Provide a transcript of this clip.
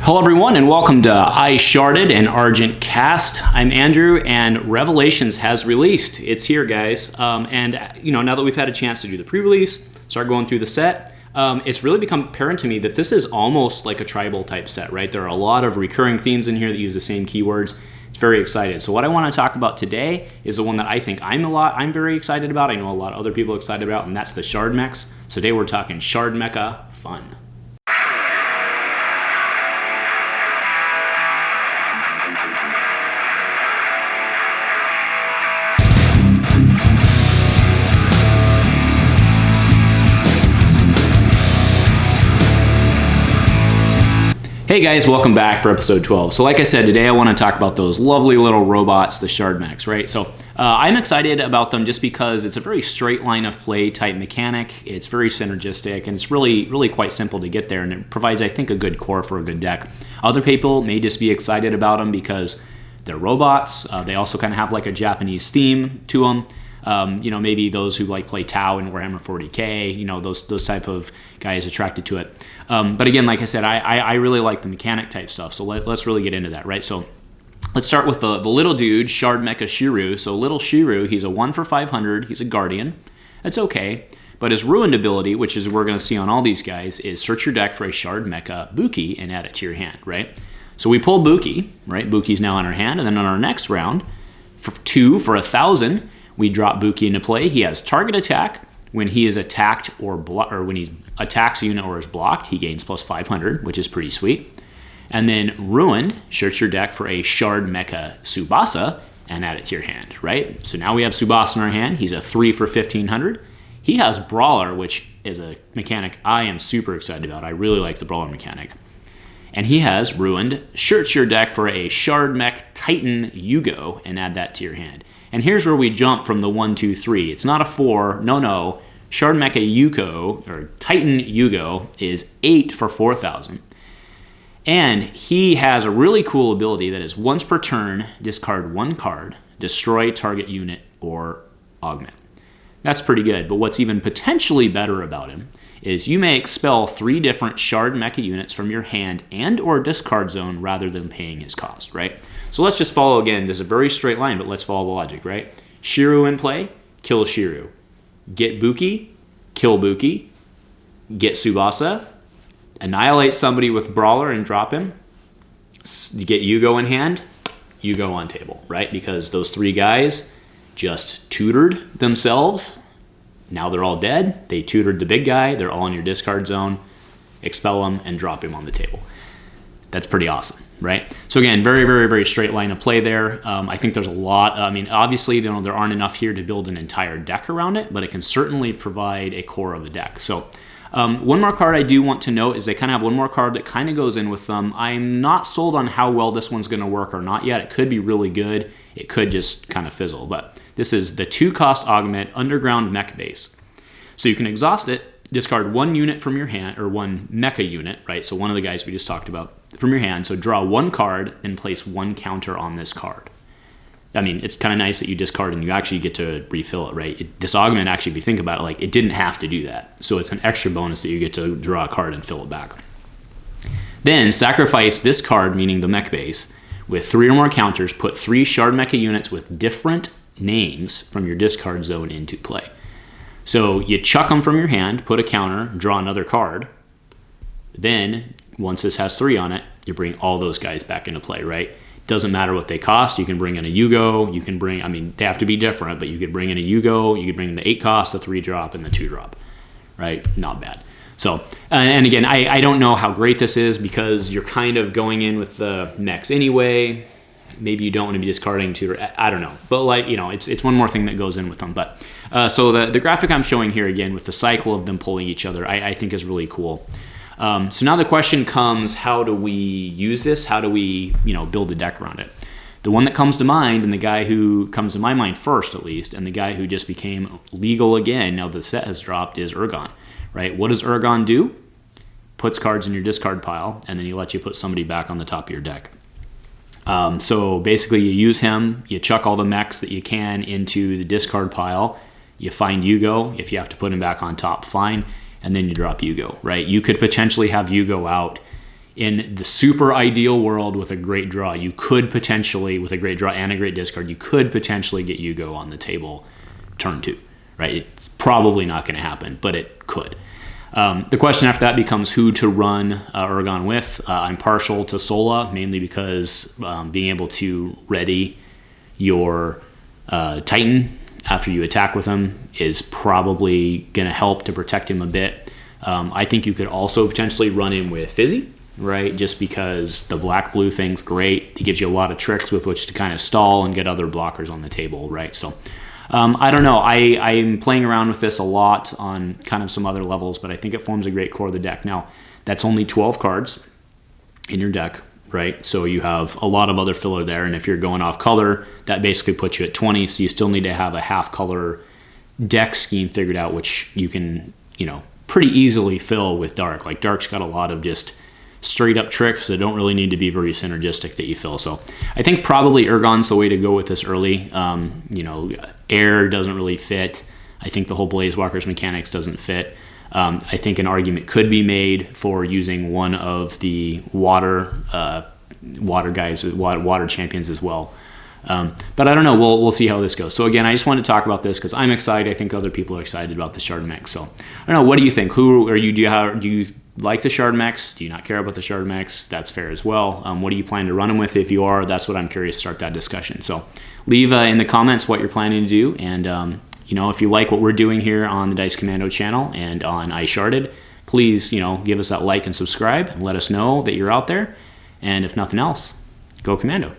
Hello everyone and welcome to I Sharded and Argent Cast. I'm Andrew and Revelations has released. It's here, guys. And now that we've had a chance to do the pre-release, start going through the set, it's really become apparent to me that this is almost like a tribal type set, right? There are a lot of recurring themes in here that use the same keywords. It's very excited. So what I want to talk about today is the one that I think I'm very excited about. I know a lot of other people are excited about, and that's the Shard-Mechas. So today we're talking Shard-Mecha fun. Hey guys, welcome back for episode 12. So like I said, today I want to talk about those lovely little robots, the Shard-Mechas, right? So I'm excited about them just because it's a very straight line of play type mechanic. It's very synergistic and it's really quite simple to get there, and it provides, I think, a good core for a good deck. Other people may just be excited about them because they're robots. They also kind of have like a Japanese theme to them. Maybe those who like play Tau and Warhammer 40k, those type of guys attracted to it. But again, like I said, I really like the mechanic type stuff. So let's really get into that, right? So let's start with the little dude, Shard-Mecha Shiru. So little Shiru, he's a 1 for 500. He's a guardian. That's okay. But his ruined ability, which is we're going to see on all these guys, is search your deck for a Shard-Mecha Buki and add it to your hand, right? So we pull Buki, right? Buki's now in our hand. And then on our next round, for 2 for 1,000, we drop Buki into play. He has target attack. When he is attacked or when he attacks a unit or is blocked, he gains plus 500, which is pretty sweet. And then ruined, search your deck for a Shard-Mecha Tsubasa and add it to your hand, right? So now we have Tsubasa in our hand. He's a 3 for 1,500. He has Brawler, which is a mechanic I am super excited about. I really like the Brawler mechanic. And he has ruined, search your deck for a Shard-Mech Titan Yugo and add that to your hand. And here's where we jump from the 1, 2, 3. It's not a 4. No. Shard-Mecha Yugo, or Titan Yugo, is 8 for 4,000. And he has a really cool ability that is once per turn, discard 1 card, destroy target unit, or augment. That's pretty good. But what's even potentially better about him is you may expel 3 different Shard-Mecha units from your hand and or discard zone rather than paying his cost, right? So let's just follow again. This is a very straight line, but let's follow the logic, right? Shiru in play, kill Shiru. Get Buki, kill Buki. Get Tsubasa, annihilate somebody with Brawler and drop him. You get Yugo in hand, Yugo on table, right? Because those 3 guys just tutored themselves. Now they're all dead. They tutored the big guy. They're all in your discard zone. Expel them and drop him on the table. That's pretty awesome, right? So again, very straight line of play there. I think there's a lot. Obviously, there aren't enough here to build an entire deck around it, but it can certainly provide a core of a deck. So one more card I do want to note is they kind of have one more card that kind of goes in with them. I'm not sold on how well this one's going to work or not yet. It could be really good. It could just kind of fizzle. But this is the 2-cost Augment Underground Mech Base. So you can exhaust it, discard 1 unit from your hand, or 1 mecha unit, right? So one of the guys we just talked about from your hand. So draw 1 card and place 1 counter on this card. I mean, it's kind of nice that you discard and you actually get to refill it, right? This Augment, actually, if you think about it, like, it didn't have to do that. So it's an extra bonus that you get to draw a card and fill it back. Then sacrifice this card, meaning the mech base, with 3 or more counters, put 3 Shard-Mecha units with different names from your discard zone into play. So you chuck them from your hand, put a counter, draw another card. Then, once this has 3 on it, you bring all those guys back into play, right? Doesn't matter what they cost. You can bring in a Yugo. You can bring, they have to be different, but you could bring in a Yugo. You could bring in the 8 cost, the 3 drop, and the 2 drop, right? Not bad. So, and again, I don't know how great this is because you're kind of going in with the mechs anyway. Maybe you don't want to be discarding I don't know. But it's one more thing that goes in with them. But so the graphic I'm showing here again with the cycle of them pulling each other, I think is really cool. So now the question comes, how do we use this? How do we, build a deck around it? The one that comes to mind, and the guy who comes to my mind first at least, and the guy who just became legal again now the set has dropped, is Urgon, right? What does Urgon do? Puts cards in your discard pile, and then he lets you put somebody back on the top of your deck. So basically you use him, you chuck all the mechs that you can into the discard pile, you find Yugo. If you have to put him back on top, fine, and then you drop Yugo, right? You could potentially have Yugo out in the super ideal world with a great draw, you could potentially, with a great draw and a great discard, you could potentially get Yugo on the table turn 2, right? It's probably not going to happen, but it could. The question after that becomes who to run Urgon with. I'm partial to Sola, mainly because being able to ready your Titan after you attack with him is probably going to help to protect him a bit. I think you could also potentially run him with Fizzy, right? Just because the black-blue thing's great. It gives you a lot of tricks with which to kind of stall and get other blockers on the table, right? So I don't know. I'm playing around with this a lot on kind of some other levels, but I think it forms a great core of the deck. Now, that's only 12 cards in your deck, right? So you have a lot of other filler there, and if you're going off color, that basically puts you at 20, so you still need to have a half-color deck scheme figured out, which you can, pretty easily fill with Dark. Like, Dark's got a lot of just straight-up tricks that don't really need to be very synergistic that you fill. So I think probably Urgon's the way to go with this early. Air doesn't really fit. I think the whole Blazewalker's mechanics doesn't fit. I think an argument could be made for using one of the water champions as well. But I don't know. We'll see how this goes. So again, I just wanted to talk about this because I'm excited. I think other people are excited about the Shard-Mech. So I don't know. What do you think? Who are you? Do you like the Shard-Mechs? Do you not care about the Shard-Mechs? That's fair as well. What do you plan to run them with? If you are, that's what I'm curious to start that discussion. So leave in the comments what you're planning to do. And, if you like what we're doing here on the Dice Commando channel and on Sharded, please, give us that like and subscribe and let us know that you're out there. And if nothing else, go Commando.